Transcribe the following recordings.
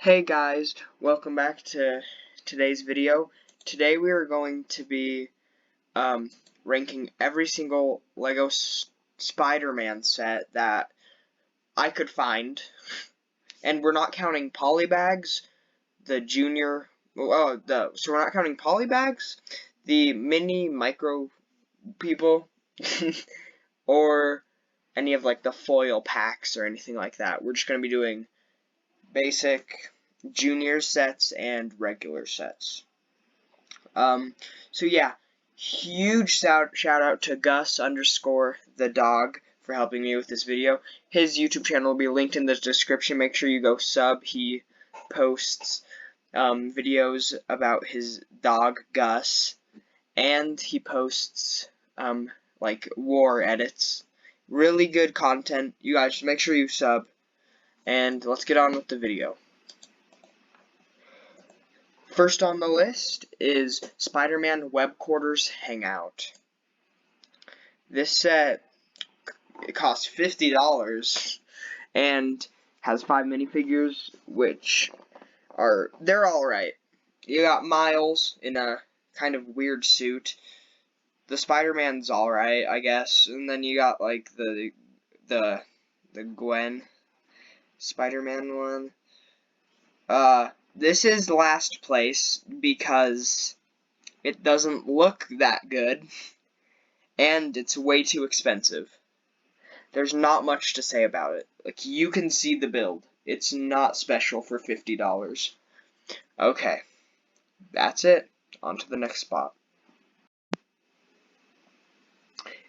Hey guys, welcome back to today's video. Today we are going to be ranking every single LEGO Spider-Man set that I could find, and we're not counting polybags, the junior, so we're not counting polybags, the mini micro people, or any of like the foil packs or anything like that. We're just going to be doing basic junior sets and regular sets. So yeah, huge shout out to Gus_the dog for helping me with this video. His YouTube channel will be linked in the description. Make sure you go sub. He posts videos about his dog Gus, and he posts like war edits. Really good content. You guys just make sure you sub. And let's get on with the video. First on the list is Spider-Man Web Quarters Hangout. This set, it costs $50 and has 5 minifigures, which they're alright. You got Miles in a kind of weird suit. The Spider-Man's alright, I guess. And then you got like the Gwen Spider-Man one. This is last place because it doesn't look that good, and it's way too expensive. There's not much to say about it. Like, you can see the build. It's not special for $50. Okay, that's it. On to the next spot.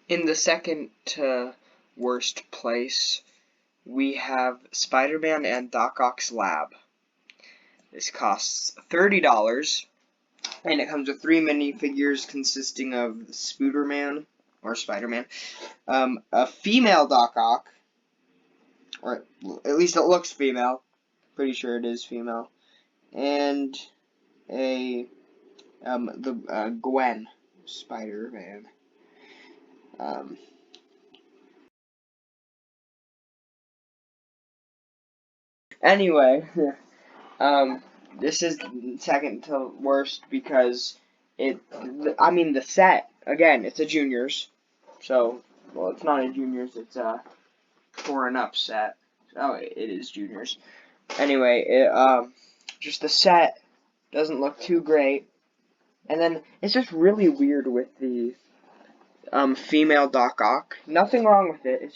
In the second to worst place, we have Spider-Man and Doc Ock's Lab. This costs $30, and it comes with 3 minifigures consisting of Spider-Man, or Spider-Man, a female Doc Ock, or at least it looks female, pretty sure it is female, and the Gwen Spider-Man. Anyway, this is second to worst because the set, again, it's a juniors, so, well, it's not a juniors, it's a 4 and up set. Oh, it is juniors. Anyway, just the set doesn't look too great, and then it's just really weird with the female Doc Ock. Nothing wrong with it, it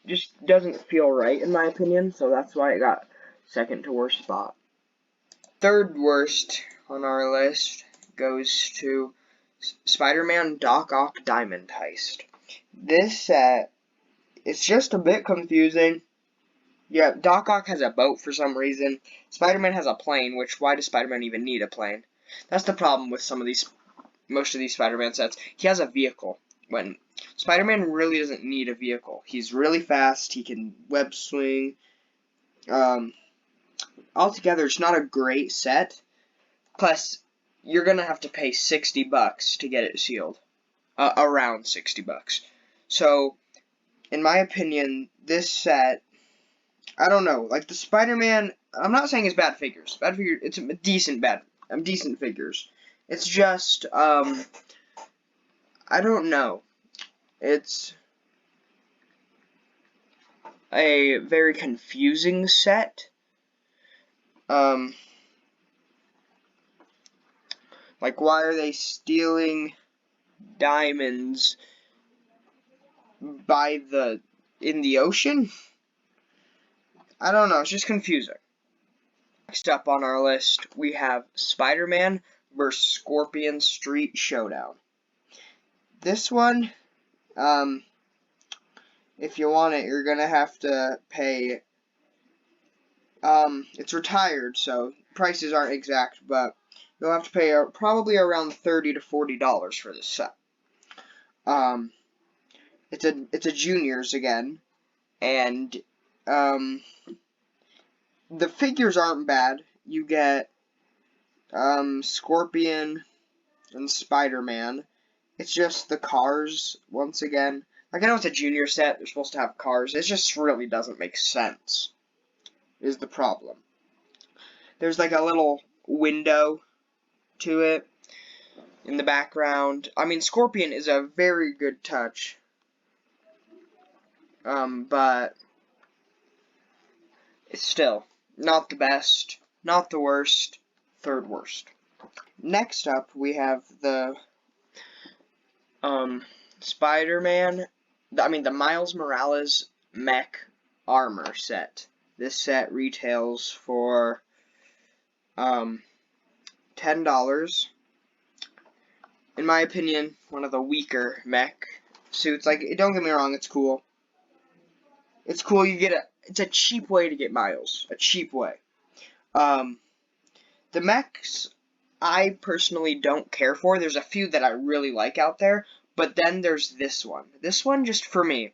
just doesn't feel right in my opinion, so that's why it got second to worst spot. Third worst on our list goes to Spider-Man Doc Ock Diamond Heist. This set, it's just a bit confusing. Yeah, Doc Ock has a boat for some reason. Spider-Man has a plane, which why does Spider-Man even need a plane? That's the problem with most of these Spider-Man sets. He has a vehicle, when Spider-Man really doesn't need a vehicle. He's really fast, he can web swing. Altogether, it's not a great set. Plus, you're gonna have to pay $60 to get it sealed. Around $60. So, in my opinion, this set, I don't know, like the Spider-Man, I'm not saying it's bad figures. It's decent figures. It's just, I don't know. It's a very confusing set. Like, why are they stealing diamonds in the ocean? I don't know, it's just confusing. Next up on our list, we have Spider-Man vs. Scorpion Street Showdown. This one, if you want it, you're gonna have to pay, it's retired, so prices aren't exact, but you'll have to pay probably around $30 to $40 for this set. It's a juniors again, and the figures aren't bad. You get Scorpion and Spider-Man. It's just the cars once again. Like, I know it's a junior set, they're supposed to have cars. It just really doesn't make sense, is the problem. There's like a little window to it in the background. I mean, Scorpion is a very good touch. But it's still not the best, not the worst, third worst. Next up, we have the Spider-Man, the Miles Morales Mech armor set. This set retails for $10. In my opinion, one of the weaker mech suits. Like, don't get me wrong, it's cool. It's cool. It's a cheap way to get Miles. A cheap way. The mechs I personally don't care for. There's a few that I really like out there, but then there's this one. This one, just for me,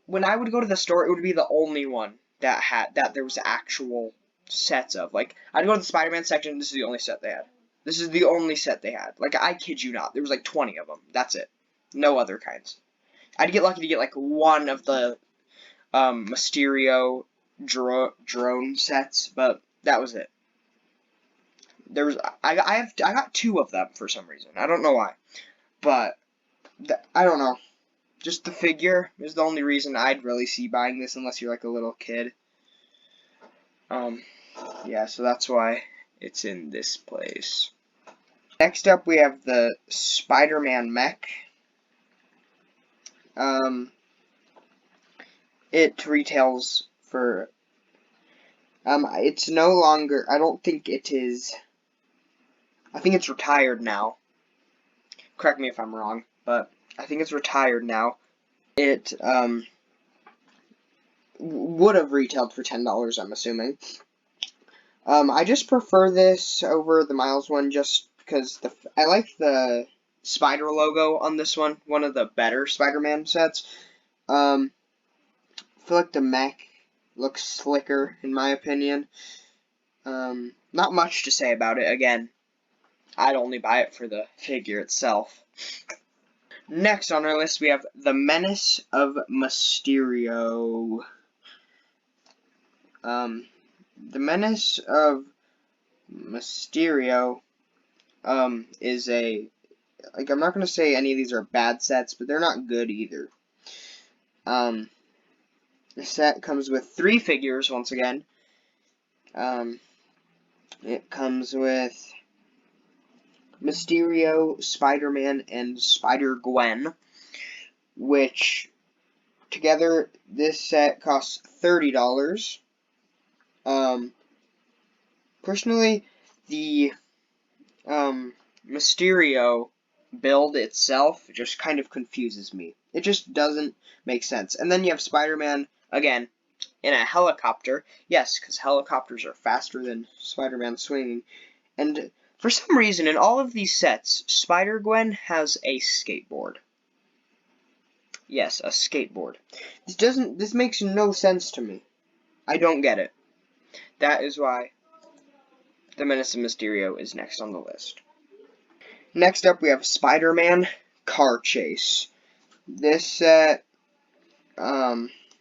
when I would go to the store, it would be the only one that there was actual sets of. Like, I'd go to the Spider-Man section, this is the only set they had. This is the only set they had. Like, I kid you not. There was like 20 of them. That's it. No other kinds. I'd get lucky to get like one of the Mysterio drone sets, but that was it. I got two of them for some reason. I don't know why, but I don't know. Just the figure is the only reason I'd really see buying this, unless you're like a little kid. Yeah, so that's why it's in this place. Next up, we have the Spider-Man Mech. It retails for, it's no longer, I don't think it is, I think it's retired now. Correct me if I'm wrong, but I think it's retired now. It, would have retailed for $10, I'm assuming. I just prefer this over the Miles one just because I like the spider logo on this one, one of the better Spider-Man sets. I feel like the mech looks slicker, in my opinion. Not much to say about it. Again, I'd only buy it for the figure itself. Next on our list, we have the Menace of Mysterio. The Menace of Mysterio is I'm not going to say any of these are bad sets, but they're not good either. The set comes with 3 figures, once again. It comes with Mysterio, Spider-Man, and Spider-Gwen, which, together, this set costs $30. Personally, the Mysterio build itself just kind of confuses me. It just doesn't make sense. And then you have Spider-Man, again, in a helicopter. Yes, because helicopters are faster than Spider-Man swinging. And for some reason, in all of these sets, Spider-Gwen has a skateboard. Yes, a skateboard. This makes no sense to me. I don't get it. That is why the Menace of Mysterio is next on the list. Next up, we have Spider-Man Car Chase. This set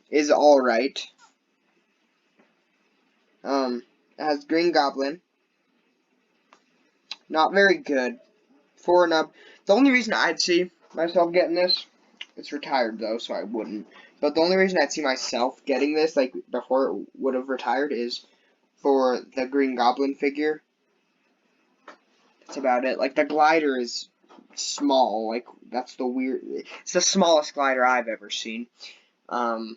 is alright. It has Green Goblin. Not very good. 4 and up. The only reason I'd see myself getting this, it's retired though, so I wouldn't. But the only reason I'd see myself getting this, like before it would have retired, is for the Green Goblin figure. That's about it. Like, the glider is small. Like, that's it's the smallest glider I've ever seen. The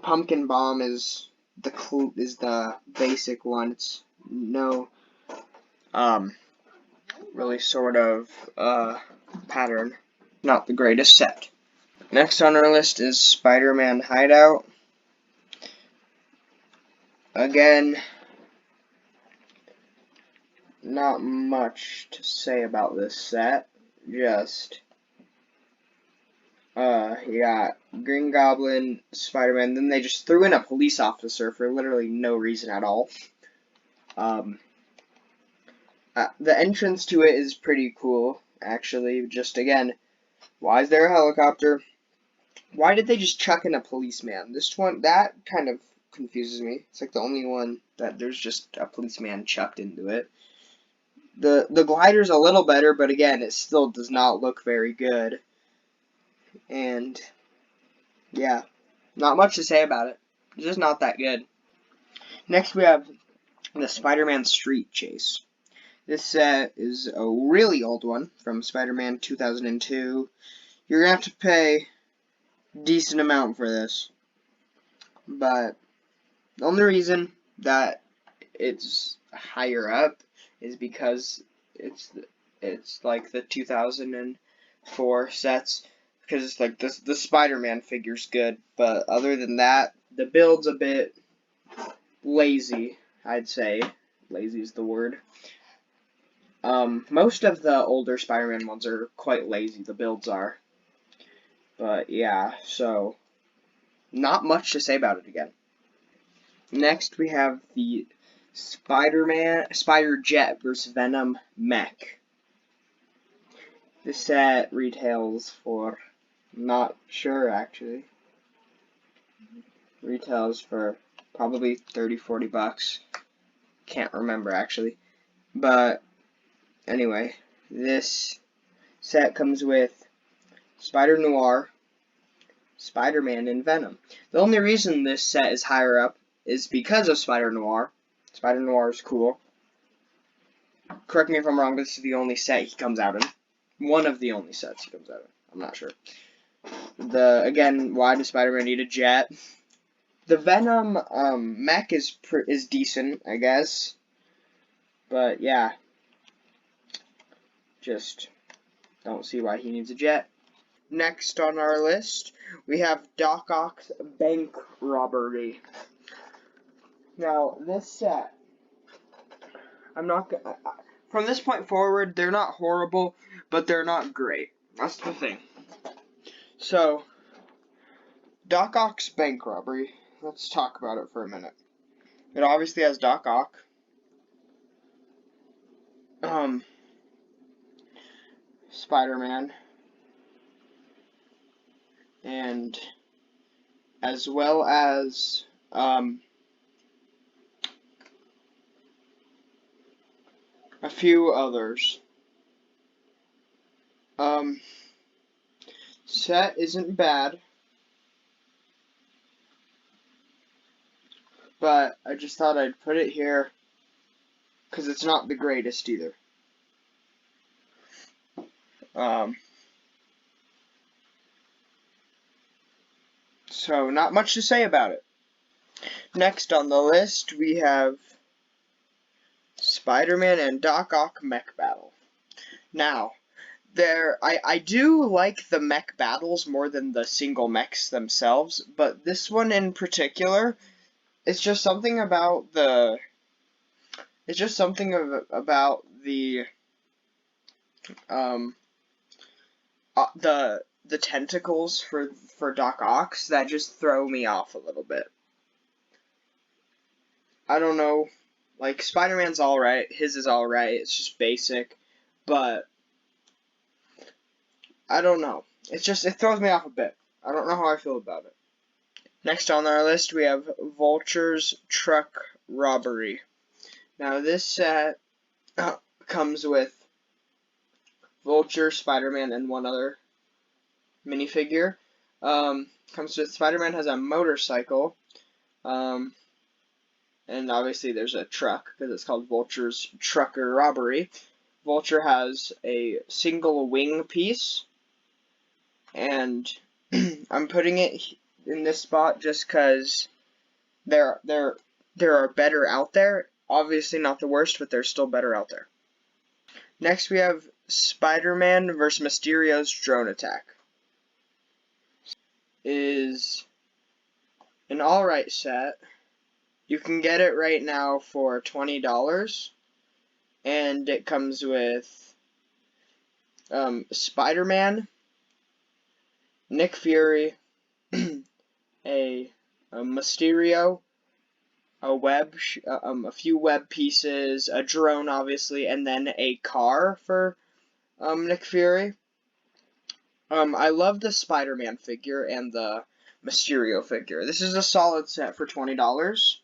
Pumpkin Bomb is the basic one. It's no really sort of pattern. Not the greatest set. Next on our list is Spider-Man Hideout. Again, not much to say about this set. Just you got Green Goblin, Spider-Man, then they just threw in a police officer for literally no reason at all. The entrance to it is pretty cool, actually. Just again, why is there a helicopter? Why did they just chuck in a policeman? That kind of confuses me. It's like the only one that there's just a policeman chucked into it. The glider's a little better, but again, it still does not look very good. And yeah, not much to say about it. It's just not that good. Next we have the Spider-Man Street Chase. This set is a really old one from Spider-Man 2002. You're going to have to pay a decent amount for this. But the only reason that it's higher up is because it's like the 2004 sets, because it's like the Spider-Man figure's good, but other than that, the build's a bit lazy, I'd say. Lazy is the word. Most of the older Spider-Man ones are quite lazy, the builds are. But yeah, so not much to say about it again. Next we have the Spider Jet vs. Venom Mech. This set retails for, not sure actually, retails for probably 30-40 bucks. Can't remember actually. But anyway, this set comes with Spider Noir, Spider-Man, and Venom. The only reason this set is higher up is because of Spider Noir. Spider Noir is cool. Correct me if I'm wrong, this is the only set he comes out in. One of the only sets he comes out in. I'm not sure. Again, why does Spider-Man need a jet? The Venom mech is decent, I guess. But yeah, just don't see why he needs a jet. Next on our list, we have Doc Ock's Bank Robbery. Now, this set, from this point forward, they're not horrible, but they're not great. That's the thing. So, Doc Ock's Bank Robbery, let's talk about it for a minute. It obviously has Doc Ock. Spider-Man. And as well as a few others. Set isn't bad, but I just thought I'd put it here because it's not the greatest either. So not much to say about it. Next on the list we have Spider-Man and Doc Ock Mech Battle. Now, I do like the mech battles more than the single mechs themselves, but this one in particular, it's just something about the the tentacles for Doc Ock's that just throw me off a little bit. I don't know, like Spider-Man's alright, his is alright, it's just basic, but I don't know. It throws me off a bit. I don't know how I feel about it. Next on our list we have Vulture's Truck Robbery. Now this set comes with Vulture, Spider-Man, and one other minifigure. Comes with Spider-Man has a motorcycle, and obviously there's a truck because it's called Vulture's Trucker Robbery. Vulture has a single wing piece, and I'm putting it in this spot just because there are better out there. Obviously not the worst, but there's still better out there. Next we have Spider-Man vs. Mysterio's Drone Attack. Is an alright set. You can get it right now for $20, and it comes with Spider-Man, Nick Fury, a Mysterio, a few web pieces, a drone obviously, and then a car for Nick Fury. I love the Spider-Man figure and the Mysterio figure. This is a solid set for $20.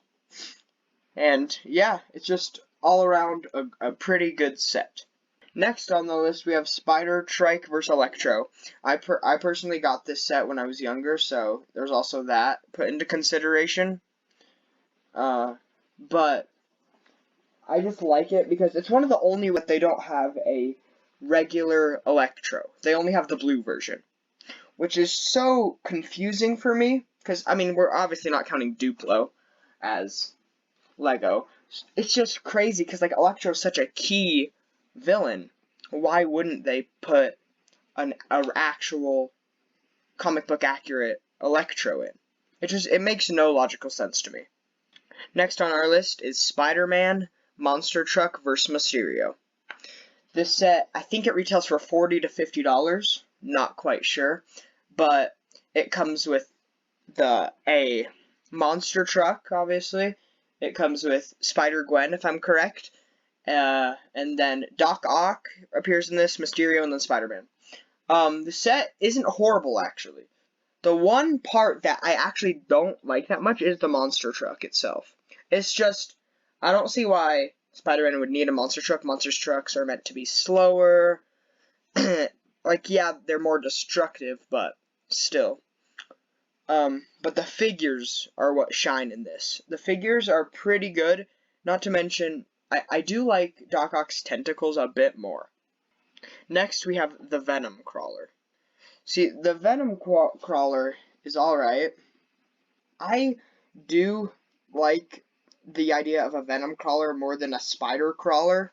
And yeah, it's just all around a pretty good set. Next on the list, we have Spider, Trike vs. Electro. I personally got this set when I was younger, so there's also that put into consideration. But I just like it because it's one of the only that they don't have a regular Electro. They only have the blue version, which is so confusing for me because, I mean, we're obviously not counting Duplo as Lego. It's just crazy because, like, Electro is such a key villain. Why wouldn't they put an actual comic book accurate Electro in? It makes no logical sense to me. Next on our list is Spider-Man Monster Truck vs. Mysterio. This set, I think it retails for $40 to $50. Not quite sure, but it comes with a monster truck, obviously. It comes with Spider-Gwen, if I'm correct. And then Doc Ock appears in this, Mysterio, and then Spider-Man. The set isn't horrible, actually. The one part that I actually don't like that much is the monster truck itself. It's just, I don't see why Spider-Man would need a monster truck. Monster trucks are meant to be slower. Like, yeah, they're more destructive, but still. But the figures are what shine in this. The figures are pretty good, not to mention, I do like Doc Ock's tentacles a bit more. Next, we have the Venom Crawler. See, the Venom Crawler is alright. I do like the idea of a Venom Crawler more than a Spider Crawler.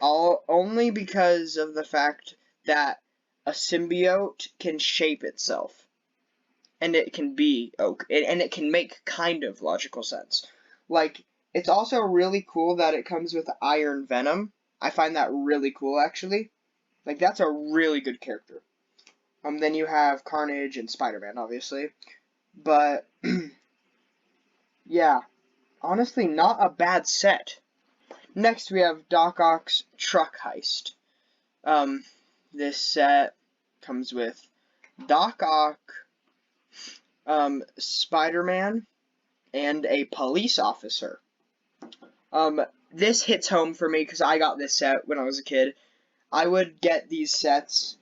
Only because of the fact that a symbiote can shape itself. And it can be, and it can make kind of logical sense. Like, it's also really cool that it comes with Iron Venom. I find that really cool, actually. Like, that's a really good character. Then you have Carnage and Spider-Man, obviously. But, yeah, honestly, not a bad set. Next, we have Doc Ock's Truck Heist. This set comes with Doc Ock, Spider-Man, and a police officer. This hits home for me because I got this set when I was a kid. I would get these sets.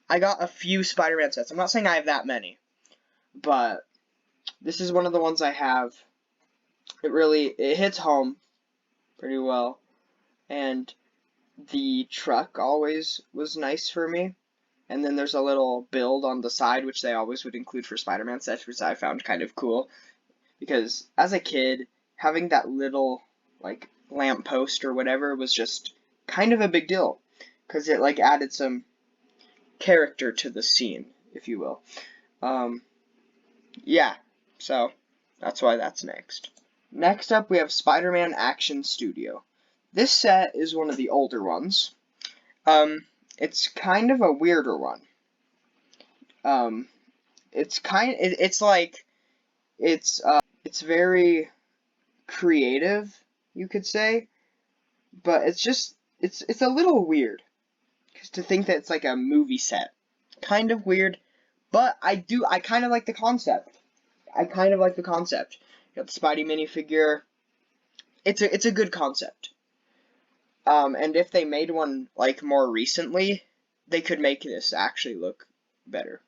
I got a few Spider-Man sets. I'm not saying I have that many, but this is one of the ones I have. It hits home pretty well, and the truck always was nice for me. And then there's a little build on the side, which they always would include for Spider-Man sets, which I found kind of cool. Because as a kid, having that little, like, lamppost or whatever was just kind of a big deal. Because it, like, added some character to the scene, if you will. Yeah, so that's why that's next. Next up, we have Spider-Man Action Studio. This set is one of the older ones. It's kind of a weirder one. It's very creative, you could say, but it's a little weird, because to think that it's like a movie set, kind of weird, but I kind of like the concept. You got the Spidey minifigure. It's a good concept. And if they made one, like, more recently, they could make this actually look better.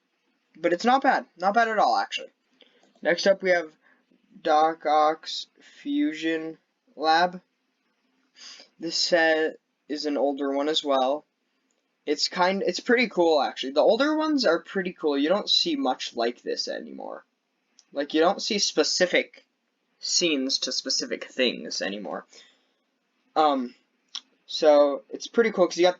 But it's not bad. Not bad at all, actually. Next up, we have Doc Ock's Fusion Lab. This set is an older one as well. It's pretty cool, actually. The older ones are pretty cool. You don't see much like this anymore. Like, you don't see specific scenes to specific things anymore. So it's pretty cool because you got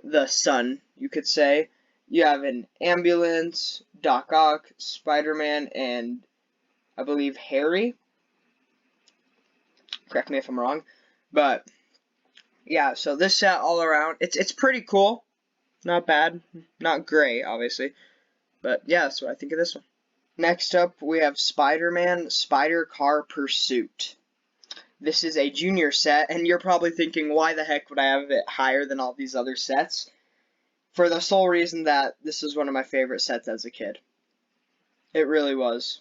the sun, you could say. You have an ambulance, Doc Ock, Spider-Man, and I believe Harry. Correct me if I'm wrong, but yeah. So this set all around, it's pretty cool. Not bad, not great, obviously, but yeah, that's what I think of this one. Next up, we have Spider-Man Spider Car Pursuit. This is a junior set, and you're probably thinking, why the heck would I have it higher than all these other sets? for the sole reason that this is one of my favorite sets as a kid. It really was.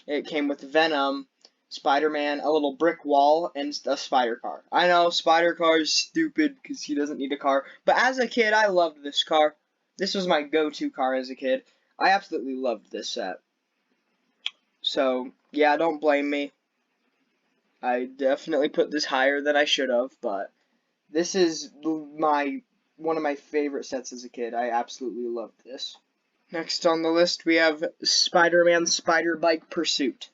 It came with Venom, Spider-Man, a little brick wall, and a spider car. I know, spider car is stupid because he doesn't need a car. But as a kid, I loved this car. This was my go-to car as a kid. I absolutely loved this set. So, yeah, don't blame me. I definitely put this higher than I should have, but this is one of my favorite sets as a kid. I absolutely loved this. Next on the list, we have Spider-Man Spider Bike Pursuit.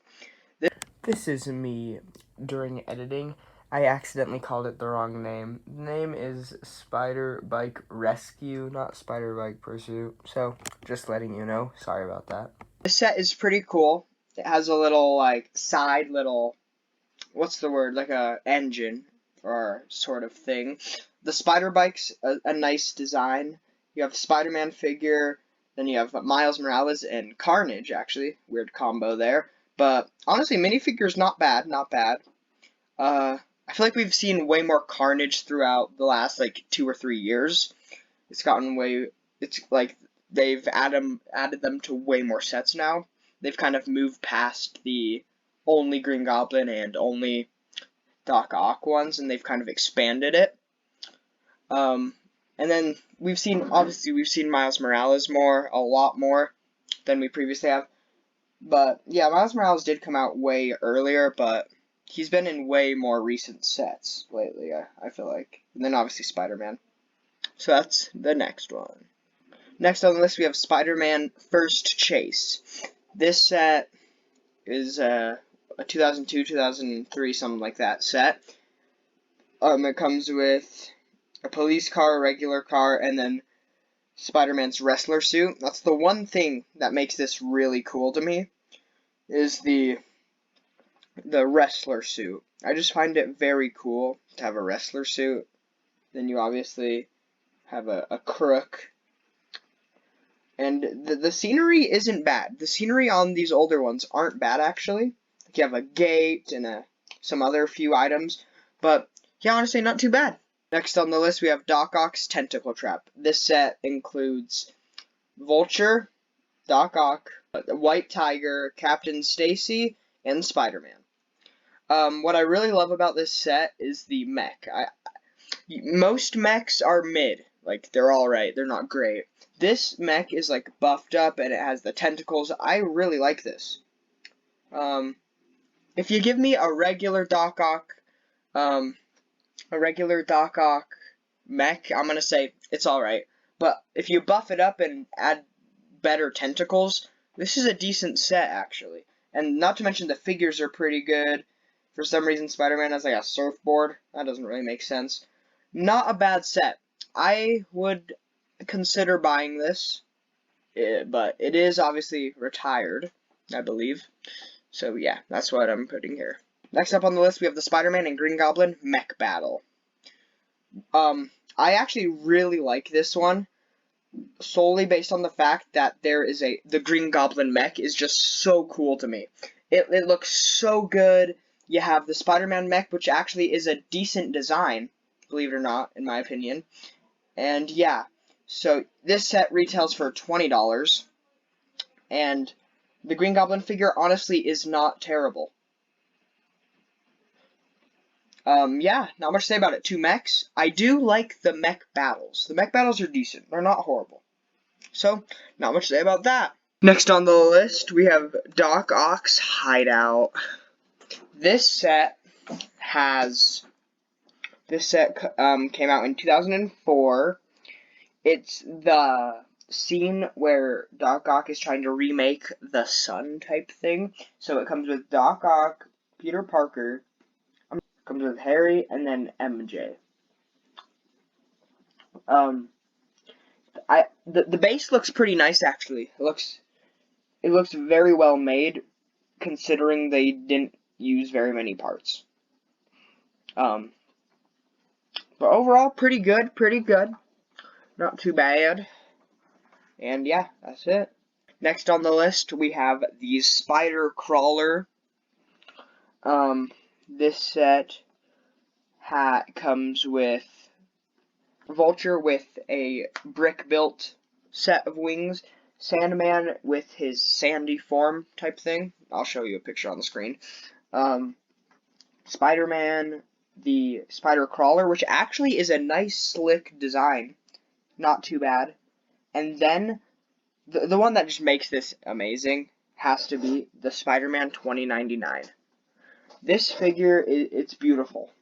This is me during editing. I accidentally called it the wrong name. The name is Spider Bike Rescue, not Spider Bike Pursuit. So, just letting you know. Sorry about that. This set is pretty cool. It has a little, like, side little, what's the word? Like a engine or sort of thing. The Spider Bike's a nice design. You have Spider-Man figure, then you have Miles Morales and Carnage, actually. Weird combo there. But honestly, minifigure's not bad, not bad. I feel like we've seen way more Carnage throughout the last like 2 or 3 years. It's like they've added them to way more sets now. They've kind of moved past the only Green Goblin and only Doc Ock ones, and they've kind of expanded it. And then we've seen Miles Morales a lot more than we previously have. But yeah, Miles Morales did come out way earlier, but he's been in way more recent sets lately, I feel like. And then obviously Spider-Man. So that's the next one. Next on the list we have Spider-Man First Chase. This set is a 2002, 2003, something like that set. It comes with a police car, a regular car, and then Spider-Man's wrestler suit. That's the one thing that makes this really cool to me, is the wrestler suit. I just find it very cool to have a wrestler suit. Then you obviously have a crook. And the scenery isn't bad. The scenery on these older ones aren't bad, actually. You have a gate and some other few items. But, yeah, honestly, not too bad. Next on the list, we have Doc Ock's Tentacle Trap. This set includes Vulture, Doc Ock, White Tiger, Captain Stacy, and Spider-Man. What I really love about this set is the mech. Most mechs are mid. Like, they're alright. They're not great. This mech is, like, buffed up, and it has the tentacles. I really like this. If you give me a regular Doc Ock mech, I'm gonna say it's alright. But if you buff it up and add better tentacles, this is a decent set, actually. And not to mention the figures are pretty good. For some reason, Spider-Man has like a surfboard. That doesn't really make sense. Not a bad set. I would consider buying this, but it is obviously retired, I believe. So yeah, that's what I'm putting here. Next up on the list, we have the Spider-Man and Green Goblin Mech Battle. I actually really like this one, solely based on the fact that the Green Goblin mech is just so cool to me. It looks so good. You have the Spider-Man mech, which actually is a decent design, believe it or not, in my opinion. And yeah, so this set retails for $20, and the Green Goblin figure honestly is not terrible. Yeah, not much to say about it. 2 mechs. I do like the mech battles. The mech battles are decent. They're not horrible. So, not much to say about that. Next on the list, we have Doc Ock's Hideout. This set came out in 2004. It's the scene where Doc Ock is trying to remake the Sun type thing. So it comes with Doc Ock, Peter Parker, comes with Harry, and then MJ. The base looks pretty nice, actually. It looks very well made, considering they didn't use very many parts. But overall, pretty good. Not too bad. And yeah, that's it. Next on the list, we have the Spider Crawler. This set comes with Vulture with a brick-built set of wings. Sandman with his sandy form type thing. I'll show you a picture on the screen. Spider-Man, the Spider Crawler, which actually is a nice, slick design. Not too bad. And then, the one that just makes this amazing has to be the Spider-Man 2099. This figure, it's beautiful.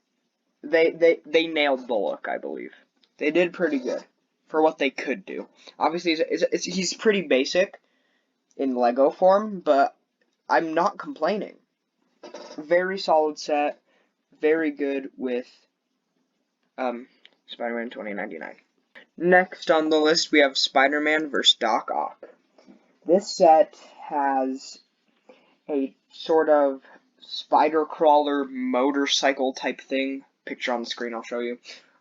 They nailed the look, I believe. They did pretty good for what they could do. Obviously, he's pretty basic in Lego form, but I'm not complaining. Very solid set. Very good with Spider-Man 2099. Next on the list, we have Spider-Man vs. Doc Ock. This set has a sort of spider crawler motorcycle type thing. Picture on the screen, I'll show you.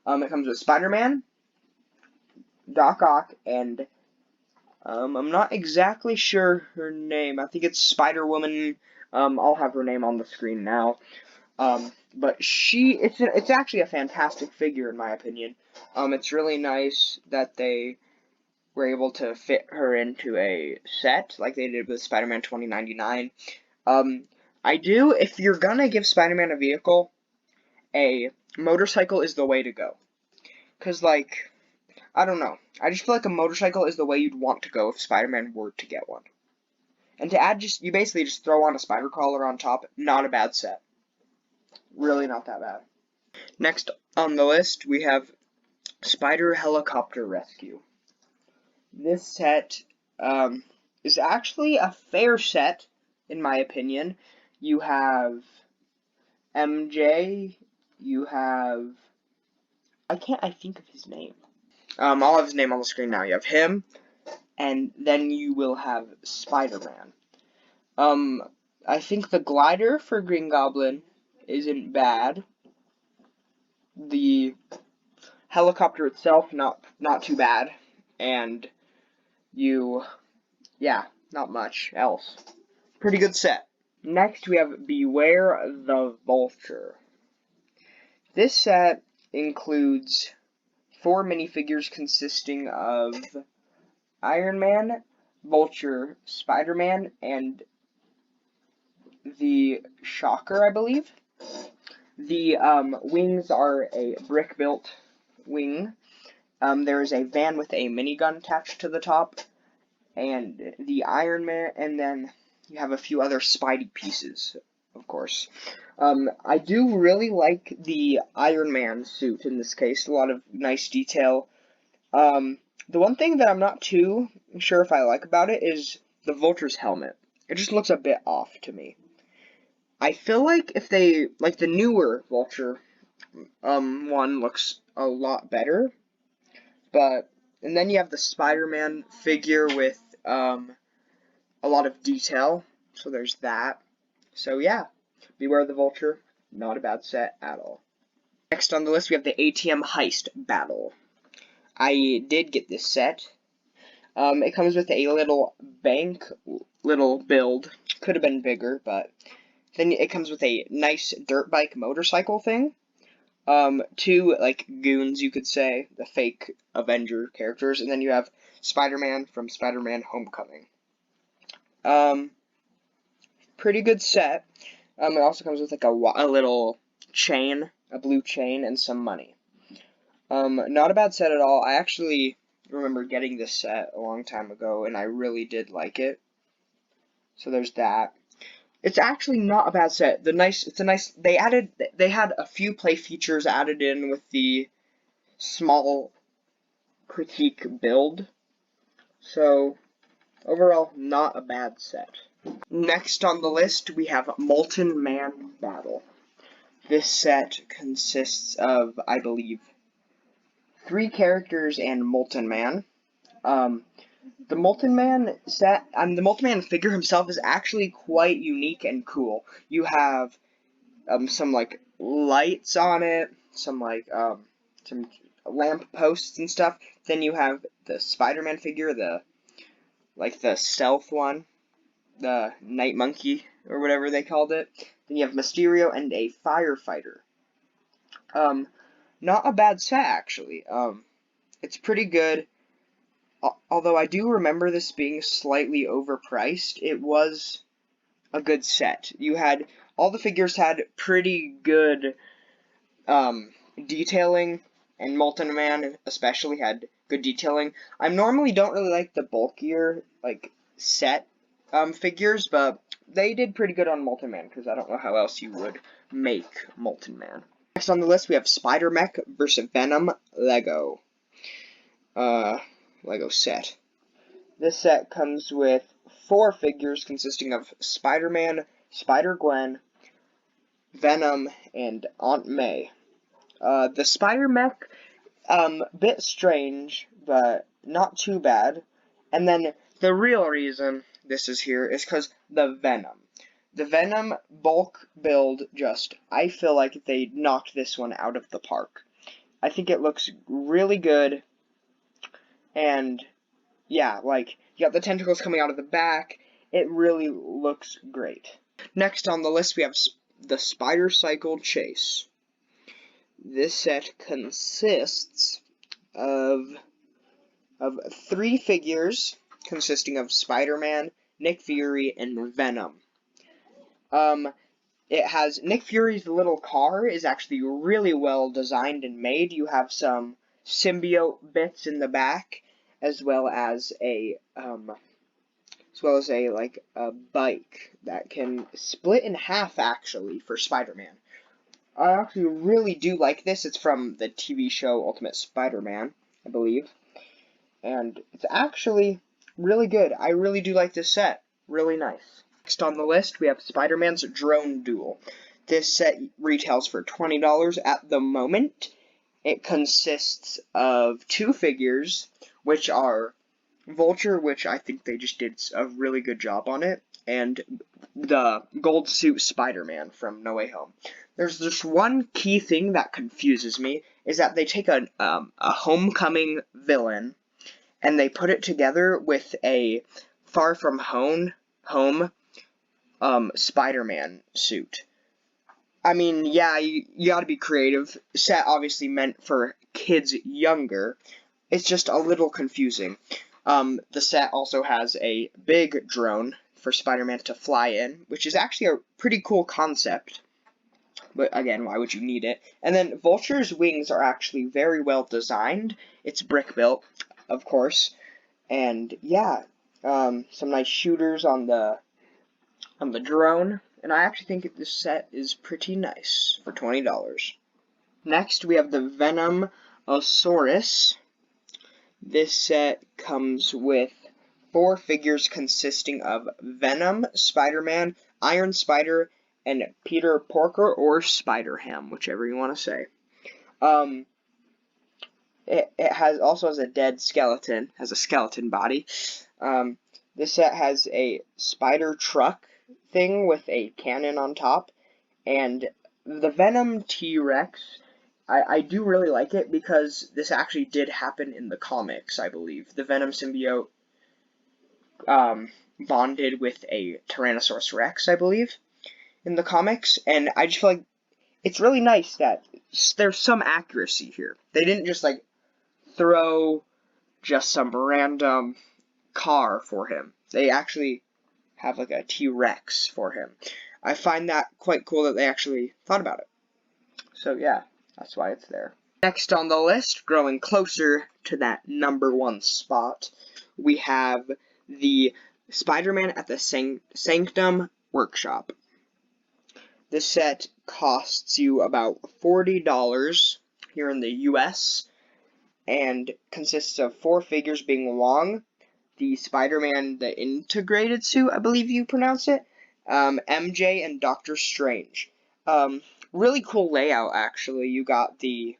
It comes with Spider-Man, Doc Ock, and I'm not exactly sure her name. I think it's Spider-Woman. I'll have her name on the screen now. But it's actually a fantastic figure in my opinion. It's really nice that they were able to fit her into a set like they did with Spider-Man 2099. If you're gonna give Spider-Man a vehicle, a motorcycle is the way to go. 'Cause, like, I don't know. I just feel like a motorcycle is the way you'd want to go if Spider-Man were to get one. And to add, you basically just throw on a spider crawler on top. Not a bad set. Really not that bad. Next on the list, we have Spider Helicopter Rescue. This set is actually a fair set, in my opinion. You have MJ, you have... I think of his name. I'll have his name on the screen now. You have him, and then you will have Spider-Man. I think the glider for Green Goblin isn't bad. The helicopter itself, not too bad. And not much else. Pretty good set. Next, we have Beware the Vulture. This set includes 4 minifigures consisting of Iron Man, Vulture, Spider-Man, and the Shocker, I believe. The wings are a brick-built wing. There is a van with a minigun attached to the top, and the Iron Man, and then you have a few other Spidey pieces, of course. I do really like the Iron Man suit in this case. A lot of nice detail. The one thing that I'm not too sure if I like about it is the Vulture's helmet. It just looks a bit off to me. I feel like if they, like the newer Vulture one looks a lot better. And then you have the Spider-Man figure with a lot of detail. So there's that. So yeah, Beware the Vulture, not a bad set at all. Next on the list we have the ATM Heist Battle. I did get this set. It comes with a little build. Could have been bigger, but then it comes with a nice dirt bike motorcycle thing. 2, like, goons, you could say, the fake Avenger characters, and then you have Spider-Man from Spider-Man Homecoming. Pretty good set. It also comes with, like, a little chain, a blue chain, and some money. Not a bad set at all. I actually remember getting this set a long time ago, and I really did like it. So there's that. It's actually not a bad set. They had a few play features added in with the small critique build. So overall, not a bad set. Next on the list, we have Molten Man Battle. This set consists of, I believe, 3 characters and Molten Man. The Molten Man set, the Molten Man figure himself is actually quite unique and cool. You have some like lights on it, some lamp posts and stuff. Then you have the Spider-Man figure, the stealth one, the Night Monkey or whatever they called it. Then you have Mysterio and a firefighter. Not a bad set actually. It's pretty good. Although I do remember this being slightly overpriced, it was a good set. All the figures had pretty good detailing, and Molten Man especially had good detailing. I normally don't really like the bulkier, like, set figures, but they did pretty good on Molten Man, because I don't know how else you would make Molten Man. Next on the list, we have Spider-Man Mech versus Venom Lego. Lego set. This set comes with 4 figures consisting of Spider-Man, Spider-Gwen, Venom, and Aunt May. The Spider-Mech, bit strange, but not too bad. And then the real reason this is here is because the Venom. The Venom bulk build I feel like they knocked this one out of the park. I think it looks really good, and yeah, like, you got the tentacles coming out of the back. It really looks great. Next on the list, we have the Spider Cycle Chase. This set consists of 3 figures consisting of Spider-Man, Nick Fury, and Venom. It has Nick Fury's little car is actually really well designed and made. You have some symbiote bits in the back, as well as a bike that can split in half, actually, for Spider-Man. I actually really do like this. It's from the TV show Ultimate Spider-Man, I believe. And it's actually really good. I really do like this set. Really nice. Next on the list, we have Spider-Man's Drone Duel. This set retails for $20 at the moment. It consists of 2 figures, which are Vulture, which I think they just did a really good job on it, and the gold suit Spider-Man from No Way Home. There's just one key thing that confuses me, is that they take a homecoming villain, and they put it together with a Far From Home Spider-Man suit. I mean, yeah, you gotta be creative. Set obviously meant for kids younger. It's just a little confusing. The set also has a big drone for Spider-Man to fly in, which is actually a pretty cool concept. But again, why would you need it? And then Vulture's wings are actually very well designed. It's brick built, of course. And yeah, some nice shooters on the drone. And I actually think this set is pretty nice for $20. Next, we have the Venom Asaurus. This set comes with 4 figures consisting of Venom, Spider-Man, Iron Spider, and Peter Porker or Spider-Ham, whichever you want to say. It also has a dead skeleton, has a skeleton body. This set has a spider truck thing with a cannon on top, and the Venom T-Rex, I do really like it because this actually did happen in the comics, I believe. The Venom symbiote bonded with a Tyrannosaurus Rex, I believe, in the comics, and I just feel like it's really nice that there's some accuracy here. They didn't just, like, throw just some random car for him. They actually have, like, a T-Rex for him. I find that quite cool that they actually thought about it. So, yeah, that's why it's there. Next on the list, growing closer to that #1 spot, we have the Spider-Man at the Sanctum Workshop. This set costs you about $40 here in the US, and consists of 4 figures being long. The Spider-Man, the integrated suit, I believe you pronounce it, MJ, and Doctor Strange. Really cool layout, actually. You got a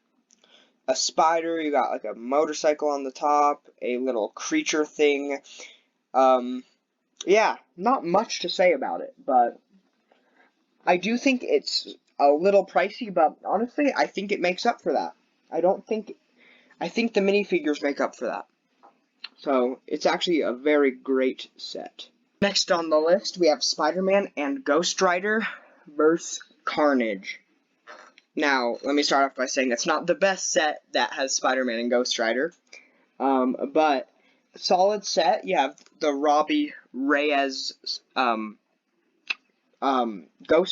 spider, you got like a motorcycle on the top, a little creature thing. Yeah, not much to say about it, but I do think it's a little pricey, but honestly, I think it makes up for that. I think the minifigures make up for that. So, it's actually a very great set. Next on the list, we have Spider-Man and Ghost Rider vs. Carnage. Now, let me start off by saying it's not the best set that has Spider-Man and Ghost Rider, but solid set. You have the Robbie Reyes Ghost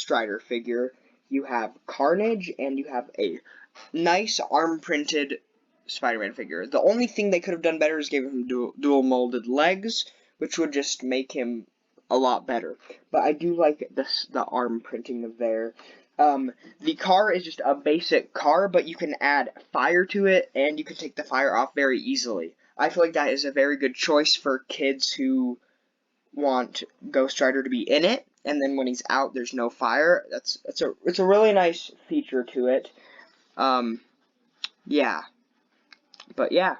Rider figure. You have Carnage, and you have a nice arm-printed Spider-Man figure. The only thing they could have done better is give him dual molded legs, which would just make him a lot better. But I do like the arm printing there. The car is just a basic car, but you can add fire to it, and you can take the fire off very easily. I feel like that is a very good choice for kids who want Ghost Rider to be in it, and then when he's out, there's no fire. It's a really nice feature to it. Yeah. But yeah,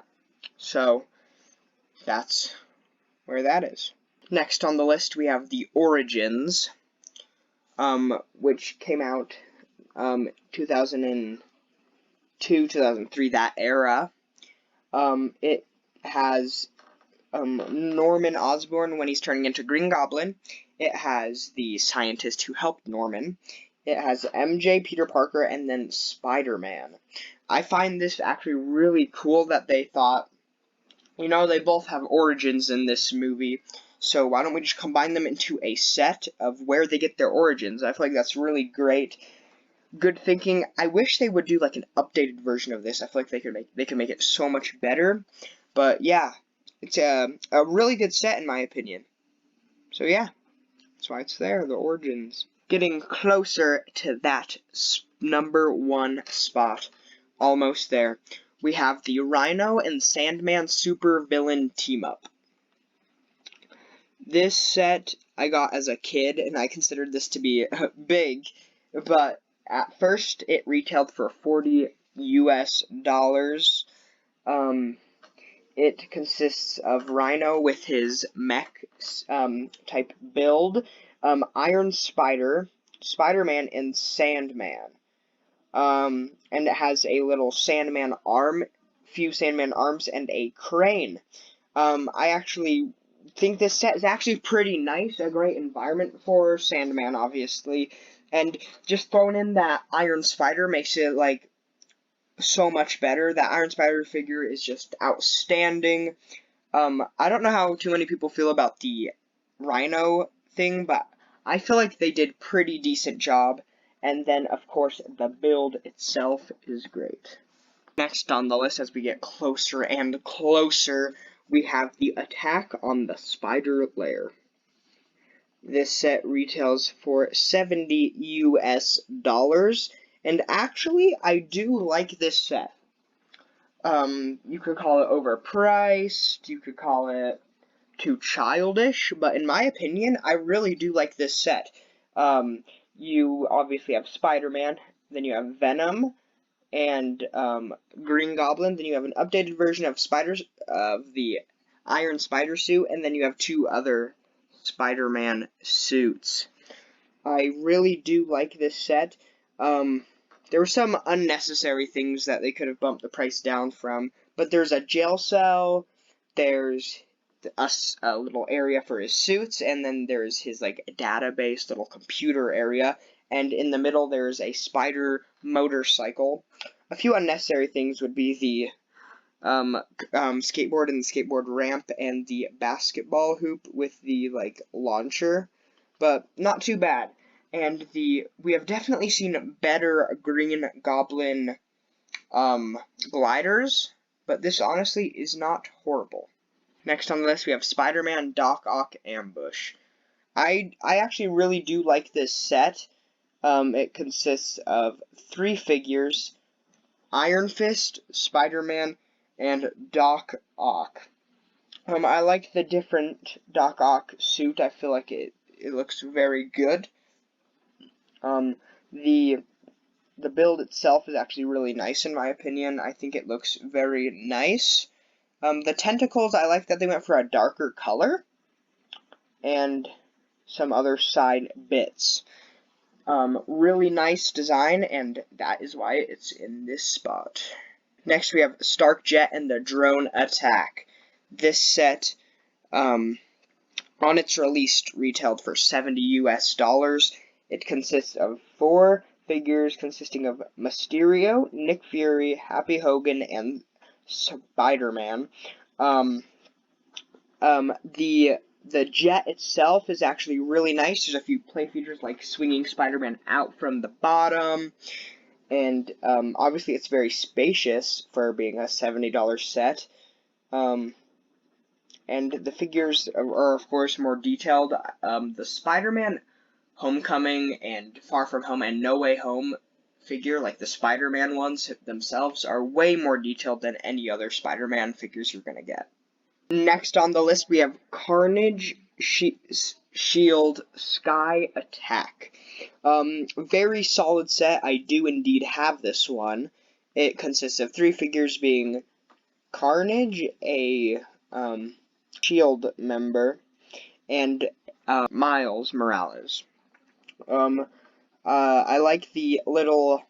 so that's where that is. Next on the list, we have the Origins, which came out 2002, 2003, that era. It has Norman Osborn when he's turning into Green Goblin. It has the scientist who helped Norman. It has MJ, Peter Parker, and then Spider-Man. I find this actually really cool that they thought, you know, they both have origins in this movie, so why don't we just combine them into a set of where they get their origins? I feel like that's really great. Good thinking. I wish they would do like an updated version of this. I feel like they could make it so much better. But yeah, it's a really good set in my opinion. So yeah, that's why it's there, the origins. Getting closer to that #1 spot. Almost there. We have the Rhino and Sandman super villain team up. This set I got as a kid, and I considered this to be big, but at first it retailed for $40 US. It consists of Rhino with his mech type build, Iron Spider, Spider-Man, and Sandman. And it has a little Sandman arm, few Sandman arms, and a crane. I actually think this set is actually pretty nice, a great environment for Sandman, obviously, and just throwing in that Iron Spider makes it, like, so much better. That Iron Spider figure is just outstanding. I don't know how too many people feel about the Rhino thing, but I feel like they did pretty decent job. And then, of course, the build itself is great. Next on the list, as we get closer and closer, we have the Attack on the Spider Lair. This set retails for $70 US. And actually, I do like this set. You could call it overpriced, you could call it too childish, but in my opinion, I really do like this set. You obviously have Spider-Man, then you have Venom, and Green Goblin, then you have an updated version of the Iron Spider suit, and then you have 2 other Spider-Man suits. I really do like this set. There were some unnecessary things that they could have bumped the price down from, but there's a jail cell, there's a little area for his suits, and then there's his like database little computer area, and in the middle there's a spider motorcycle. A few unnecessary things would be the skateboard and the skateboard ramp and the basketball hoop with the like launcher, but not too bad. And we have definitely seen better Green Goblin gliders, but this honestly is not horrible. Next on the list, we have Spider-Man Doc Ock Ambush. I actually really do like this set. It consists of 3 figures, Iron Fist, Spider-Man, and Doc Ock. I like the different Doc Ock suit. I feel like it looks very good. The build itself is actually really nice in my opinion. I think it looks very nice. The tentacles, I like that they went for a darker color, and some other side bits. Really nice design, and that is why it's in this spot. Next, we have Stark Jet and the Drone Attack. This set, on its release, retailed for $70 US. It consists of 4 figures consisting of Mysterio, Nick Fury, Happy Hogan, and Spider-Man. The jet itself is actually really nice. There's a few play features like swinging Spider-Man out from the bottom, and obviously it's very spacious for being a $70 set. And the figures are of course more detailed. The Spider-Man Homecoming and Far From Home and No Way Home figure, like the Spider-Man ones themselves, are way more detailed than any other Spider-Man figures you're gonna get. Next on the list, we have Carnage Shield Sky Attack. Very solid set. I do indeed have this one. It consists of 3 figures being Carnage, a Shield member, and Miles Morales. I like the little,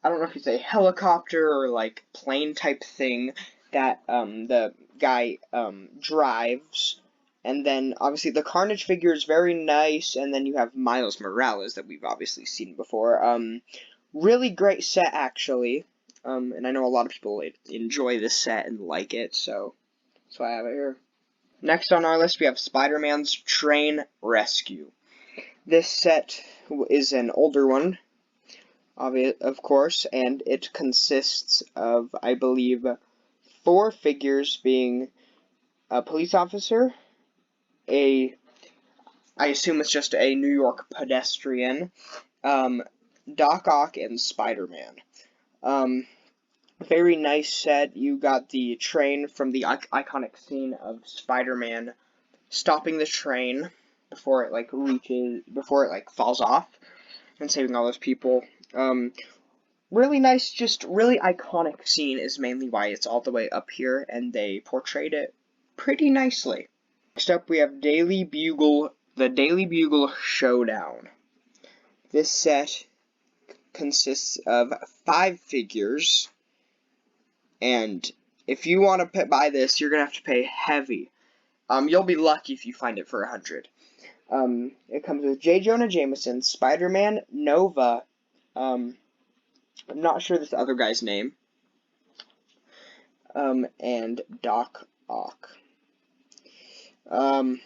I don't know if you say helicopter or like plane type thing that the guy drives, and then obviously the Carnage figure is very nice, and then you have Miles Morales that we've obviously seen before. Really great set actually, and I know a lot of people enjoy this set and like it, so that's why I have it here. Next on our list we have Spider-Man's Train Rescue. This set is an older one, of course, and it consists of, I believe, 4 figures being a police officer, I assume it's just a New York pedestrian, Doc Ock, and Spider-Man. Very nice set. You got the train from the iconic scene of Spider-Man stopping the train before it falls off and saving all those people. Really nice, just really iconic scene is mainly why it's all the way up here, and they portrayed it pretty nicely. Next up, we have the Daily Bugle Showdown. This set consists of 5 figures, and if you want to buy this, you're gonna have to pay heavy. You'll be lucky if you find it for $100. It comes with J. Jonah Jameson, Spider-Man, Nova, I'm not sure this other guy's name, and Doc Ock. A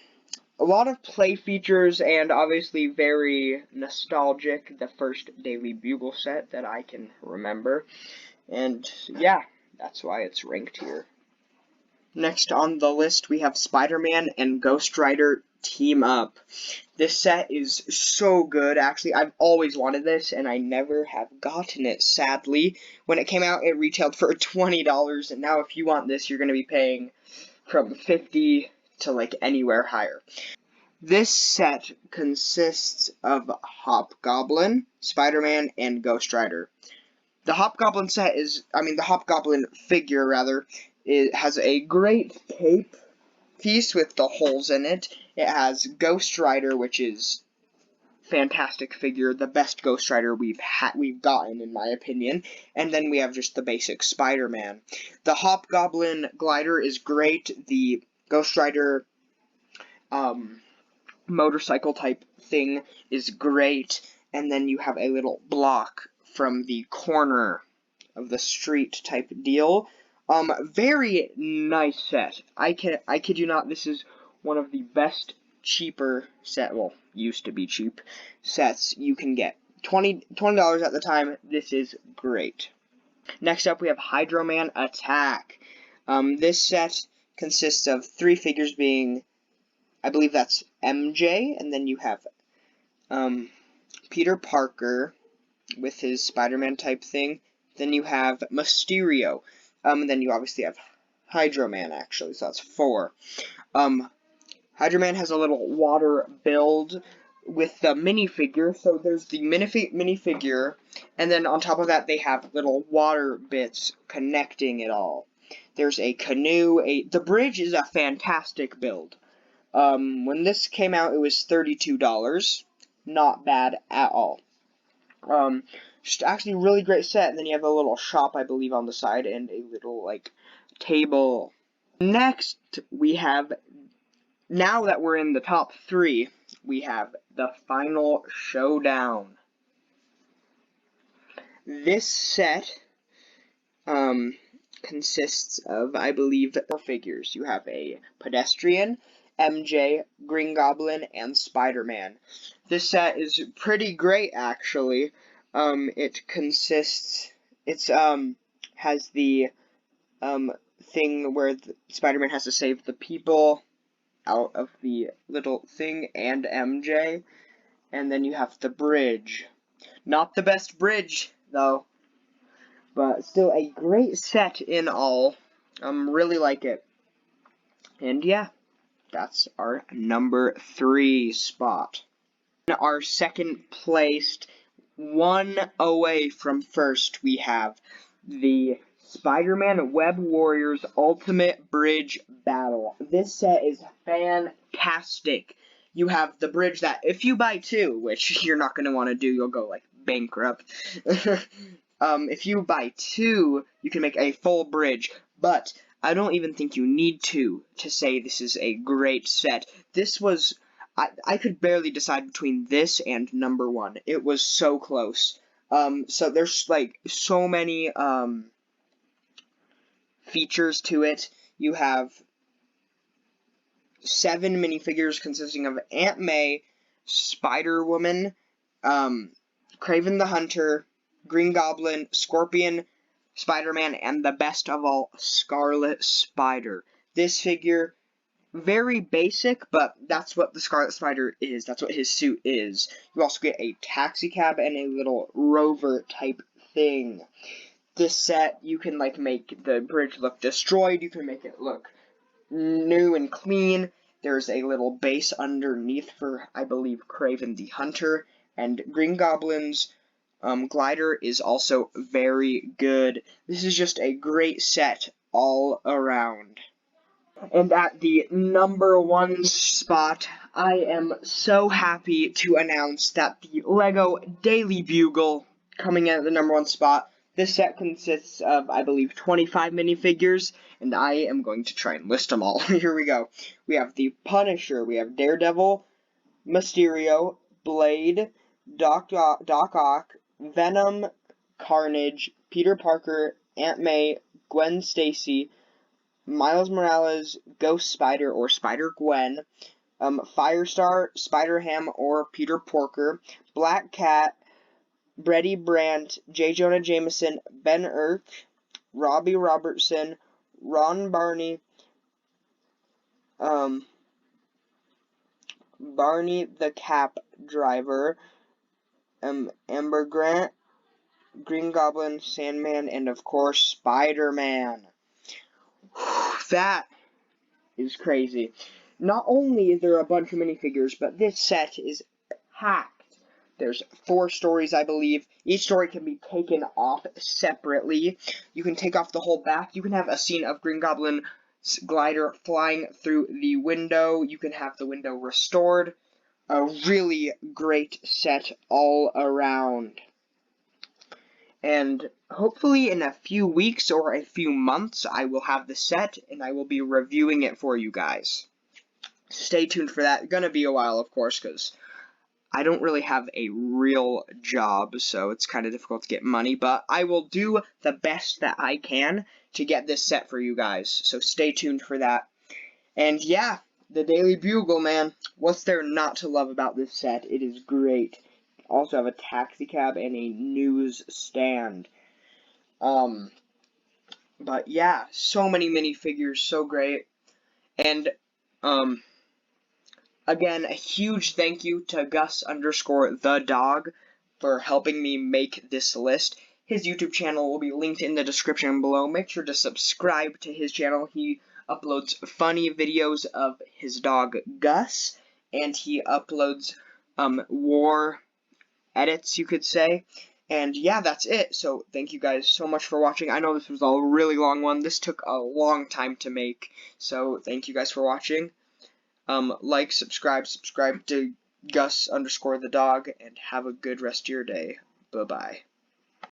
lot of play features, and obviously very nostalgic, the first Daily Bugle set that I can remember, and yeah, that's why it's ranked here. Next on the list, we have Spider-Man and Ghost Rider Team Up. This set is so good, actually. I've always wanted this, and I never have gotten it, sadly. When it came out, it retailed for $20, and now if you want this, you're going to be paying from $50 to, like, anywhere higher. This set consists of Hobgoblin, Spider-Man, and Ghost Rider. The Hobgoblin figure, rather, it has a great cape piece with the holes in it. It has Ghost Rider, which is fantastic figure, the best Ghost Rider we've gotten, in my opinion. And then we have just the basic Spider-Man. The Hobgoblin glider is great. The Ghost Rider motorcycle type thing is great. And then you have a little block from the corner of the street type deal. Very nice set. I kid you not, this is one of the best cheaper used to be cheap sets you can get. $20 at the time. This is great. Next up, we have Hydro Man Attack. This set consists of 3 figures being, I believe that's MJ, and then you have Peter Parker with his Spider-Man type thing. Then you have Mysterio. And then you obviously have Hydro Man, actually, so that's 4. Hydro Man has a little water build with the minifigure, so there's the minifigure, and then on top of that they have little water bits connecting it all. There's a canoe, the bridge is a fantastic build. When this came out, it was $32, not bad at all. Just actually really great set, and then you have a little shop, I believe, on the side, and a little, like, table. Next, we have, now that we're in the top 3, we have the Final Showdown. This set consists of, I believe, 4 figures. You have a Pedestrian, MJ, Green Goblin, and Spider-Man. This set is pretty great, actually. It consists, has the, thing where Spider-Man has to save the people out of the little thing, and MJ. And then you have the bridge. Not the best bridge, though, but still a great set in all. Really like it. And yeah, that's our number 3 spot. Our second placed, one away from first, we have the Spider-Man Web Warriors Ultimate Bridge Battle. This set is fantastic. You have the bridge that, if you buy 2, which you're not going to want to do, you'll go, like, bankrupt. If you buy 2, you can make a full bridge, but I don't even think you need to say this is a great set. This was, I could barely decide between this and number 1. It was so close. So there's, like, so many, features to it. You have 7 minifigures consisting of Aunt May, Spider-Woman, Kraven the Hunter, Green Goblin, Scorpion, Spider-Man, and the best of all, Scarlet Spider. This figure, very basic, but that's what the Scarlet Spider is. That's what his suit is. You also get a taxi cab and a little rover type thing. This set, you can, like, make the bridge look destroyed. You can make it look new and clean. There's a little base underneath for, I believe, Kraven the Hunter. And Green Goblin's glider is also very good. This is just a great set all around. And at the number 1 spot, I am so happy to announce that the LEGO Daily Bugle, coming in at the number 1 spot. This set consists of, I believe, 25 minifigures, and I am going to try and list them all. Here we go. We have the Punisher, we have Daredevil, Mysterio, Blade, Doc Ock, Venom, Carnage, Peter Parker, Aunt May, Gwen Stacy, Miles Morales, Ghost Spider or Spider-Gwen, Firestar, Spider-Ham or Peter Porker, Black Cat, Brady Brandt, J. Jonah Jameson, Ben Urk, Robbie Robertson, Ron Barney, Barney the Cap Driver, Amber Grant, Green Goblin, Sandman, and of course, Spider-Man. That is crazy. Not only is there a bunch of minifigures, but this set is packed. There's 4 stories, I believe. Each story can be taken off separately. You can take off the whole back. You can have a scene of Green Goblin's glider flying through the window. You can have the window restored. A really great set all around. And hopefully in a few weeks or a few months, I will have the set and I will be reviewing it for you guys. Stay tuned for that. It's gonna be a while, of course, because I don't really have a real job, so it's kind of difficult to get money, but I will do the best that I can to get this set for you guys, so stay tuned for that. And yeah, the Daily Bugle, man. What's there not to love about this set? It is great. Also have a taxi cab and a news stand. But yeah, so many minifigures, so great. And, again, a huge thank you to Gus_the_dog for helping me make this list. His YouTube channel will be linked in the description below. Make sure to subscribe to his channel. He uploads funny videos of his dog Gus, and he uploads war edits, you could say. And yeah, that's it. So thank you guys so much for watching. I know this was a really long one. This took a long time to make. So thank you guys for watching. Like, subscribe to Gus_the_dog, and have a good rest of your day. Bye-bye.